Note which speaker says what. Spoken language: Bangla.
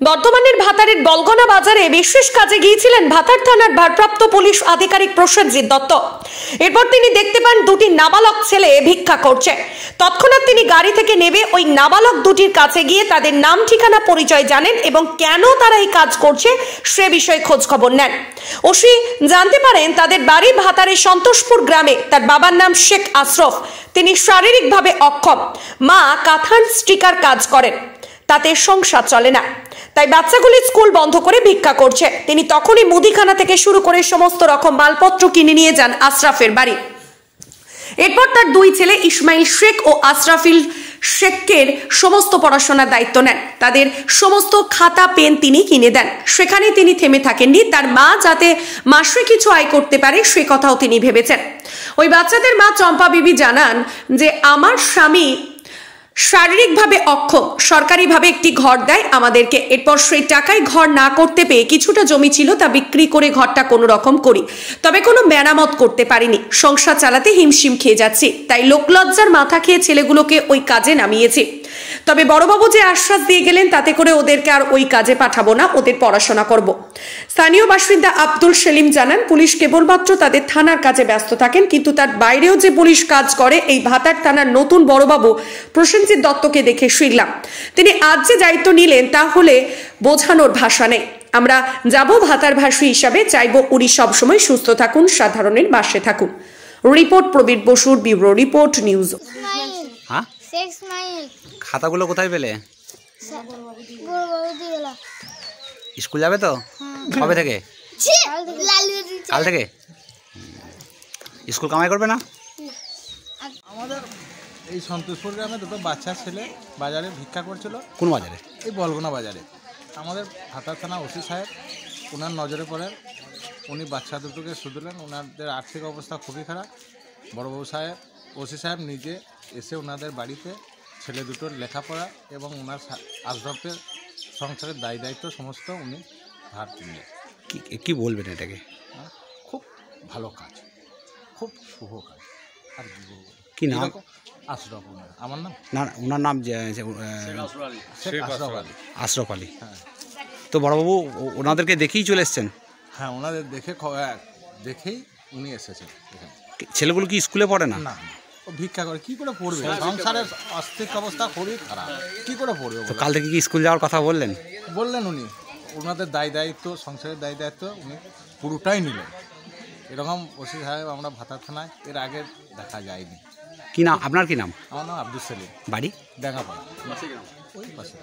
Speaker 1: বর্ধমানের ভাতারের গলগনা বাজারে বিশেষ কাজে গিয়েছিলেন ভাতার থানার ভারপ্রাপ্ত পুলিশ আধিকারিক প্রসেনজিৎ দত্ত। এরপর তিনি দেখতে পান দুটি নাবালক ছেলে ভিক্ষা করছে। তৎক্ষণাৎ তিনি গাড়ি থেকে নেমে ওই নাবালক দুটির কাছে গিয়ে তাদের নাম ঠিকানা পরিচয় জানেন এবং কেন তারা এই কাজ করছে সে বিষয়ে খোঁজ খবর নেন। ওসি জানতে পারেন তাদের বাড়ি ভাতারের সন্তোষপুর গ্রামে। তার বাবার নাম শেখ আশরফ, তিনি শারীরিকভাবে অক্ষম। মা কাঁথার স্টিকার কাজ করেন, তাতে সংসার চলে না, তাই বাচ্চাগুলি স্কুল বন্ধ করে ভিক্ষা করছে। তিনি তখনই মুদিখানা থেকে শুরু করে সমস্ত রকম মালপত্র কিনে নিয়ে যান আশরাফের বাড়ি। এরপর তার দুই ছেলে ইসমাইল শেখ ও আশরাফিল শেখের সমস্ত পড়াশোনার দায়িত্ব নেন। তাদের সমস্ত খাতা পেন তিনি কিনে দেন। সেখানে তিনি থেমে থাকেননি, তার মা যাতে মাসে কিছু আয় করতে পারে সে কথাও তিনি ভেবেছেন। ওই বাচ্চাদের মা চম্পা বিবি জানান যে আমার স্বামী শারীরিকভাবে অক্ষম, সরকারিভাবে একটি ঘর দেয় আমাদেরকে। এরপর সেই টাকায় ঘর না করতে পেয়ে কিছুটা জমি ছিল তা বিক্রি করে ঘরটা কোনো রকম করি, তবে কোনো মেরামত করতে পারিনি। সংসার চালাতে হিমশিম খেয়ে যাচ্ছি, তাই লোকলজ্জার মাথা খেয়ে ছেলেগুলোকে ওই কাজে নামিয়েছি। তবে বড়বাবু যে আশ্বাস দিয়ে গেলেন তাতে করে ওদেরকে আর ওই কাজে পাঠাবো না, ওদের পড়াশোনা করব। স্থানীয় বাসিন্দা আব্দুল সেলিম জানান পুলিশ কেবলমাত্র তাদের থানার কাজে ব্যস্ত থাকেন, কিন্তু তার বাইরেও যে পুলিশ কাজ করে এই ভাতার থানার নতুন বড়বাবু প্রসেনজিৎ দত্তকে দেখে শিখলাম। তিনি আজ যে দায়িত্ব নিলেন তাহলে বোঝানোর ভাষা নেই। আমরা যাব ভাতার ভাষী হিসাবে, চাইব উনি সবসময় সুস্থ থাকুন, সাধারণের পাশে থাকুন। রিপোর্ট প্রবীর বসুর, ব্যুরো রিপোর্ট, নিউজ।
Speaker 2: খাতাগুলো কোথায় পেলে? স্কুল যাবে তো? কবে থেকে? কাল থেকে। স্কুল কামাই করবে না?
Speaker 3: আমাদের এই সন্তোষপুর গ্রামে দুটো বাচ্চা ছেলে বাজারে ভিক্ষা করছিল।
Speaker 2: কোন বাজারে?
Speaker 3: এই বলগোনা বাজারে। আমাদের ভাতার থানা ওসি সাহেব ওনার নজরে পড়েন, উনি বাচ্চা দুটোকে শুধলেন। ওনাদের আর্থিক অবস্থা খুবই খারাপ। বড়বাবু সাহেব, ওসি সাহেব নিজে এসে ওনাদের বাড়িতে ছেলে দুটোর লেখাপড়া এবং ওনার আশরাফের সংসারের দায় দায়িত্ব সমস্ত উনি ধার কিনলেন।
Speaker 2: কি বলবেন এটাকে?
Speaker 3: খুব ভালো কাজ, খুব শুভ কাজ। আর
Speaker 2: কি নাম?
Speaker 3: আশরাফ আমার নাম।
Speaker 2: না, ওনার নাম আশরাফ আলী।
Speaker 3: হ্যাঁ।
Speaker 2: তো বড়বাবু ওনাদেরকে দেখেই চলে এসছেন?
Speaker 3: হ্যাঁ, ওনাদের দেখেই উনি এসেছেন এখানে।
Speaker 2: ছেলেগুলো কি স্কুলে পড়ে না?
Speaker 3: না, ও ভিক্ষা করে কি করে পড়বে? সংসারের আর্থিক অবস্থা খুবই খারাপ, কি করে পড়বে?
Speaker 2: তো কাল থেকে কি স্কুল যাওয়ার কথা বললেন?
Speaker 3: বললেন উনি, ওনাদের দায় দায়িত্ব, সংসারের দায় দায়িত্ব উনি পুরোটাই নিলেন। এরকম ওসি সাহেব আমরা ভাতার থানায় এর আগে দেখা যায়নি।
Speaker 2: কি নাম আপনার? কি নাম?
Speaker 3: আমার নাম আব্দুল সেলিম।
Speaker 2: বাড়ি?
Speaker 3: ডাঙ্গাপাড়া, ওই পাশে।